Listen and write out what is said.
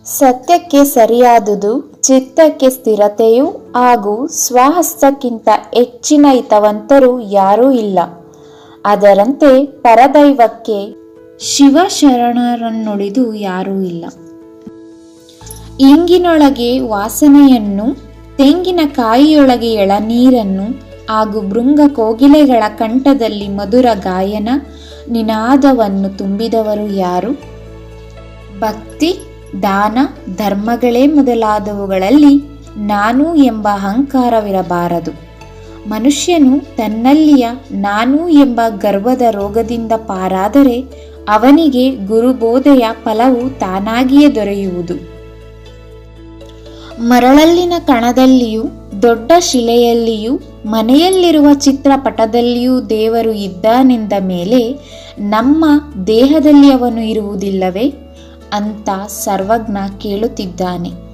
ಸತ್ಯಕ್ಕೆ ಸರಿಯಾದುದು ಚಿತ್ತಕ್ಕೆ ಸ್ಥಿರತೆಯು ಹಾಗೂ ಸ್ವಹಸ್ತಕ್ಕಿಂತ ಹೆಚ್ಚಿನ ಹಿತವಂತರು ಯಾರೂ ಇಲ್ಲ. ಅದರಂತೆ ಪರದೈವಕ್ಕೆ ಶಿವಶರಣರನ್ನುಳಿದು ಯಾರೂ ಇಲ್ಲ. ಇಂಗಿನೊಳಗೆ ವಾಸನೆಯನ್ನು, ತೆಂಗಿನಕಾಯಿಯೊಳಗೆ ಎಳನೀರನ್ನು ಹಾಗೂ ಭೃಂಗ ಕೋಗಿಲೆಗಳ ಕಂಠದಲ್ಲಿ ಮಧುರ ಗಾಯನ ನಿನಾದವನ್ನು ತುಂಬಿದವರು ಯಾರು? ಭಕ್ತಿ, ದಾನ, ಧರ್ಮಗಳೇ ಮೊದಲಾದವುಗಳಲ್ಲಿ ನಾನು ಎಂಬ ಅಹಂಕಾರವಿರಬಾರದು. ಮನುಷ್ಯನು ತನ್ನಲ್ಲಿಯ ನಾನು ಎಂಬ ಗರ್ವದ ರೋಗದಿಂದ ಪಾರಾದರೆ ಅವನಿಗೆ ಗುರುಬೋಧೆಯ ಫಲವು ತಾನಾಗಿಯೇ ದೊರೆಯುವುದು. ಮರಳಲ್ಲಿನ ಕಣದಲ್ಲಿಯೂ ದೊಡ್ಡ ಶಿಲೆಯಲ್ಲಿಯೂ ಮನೆಯಲ್ಲಿರುವ ಚಿತ್ರಪಟದಲ್ಲಿಯೂ ದೇವರು ಇದ್ದಾನೆಂದ ಮೇಲೆ ನಮ್ಮ ದೇಹದಲ್ಲಿ ಅವನು ಇರುವುದಿಲ್ಲವೇ ಅಂತ ಸರ್ವಜ್ಞ ಕೇಳುತ್ತಿದ್ದಾನೆ.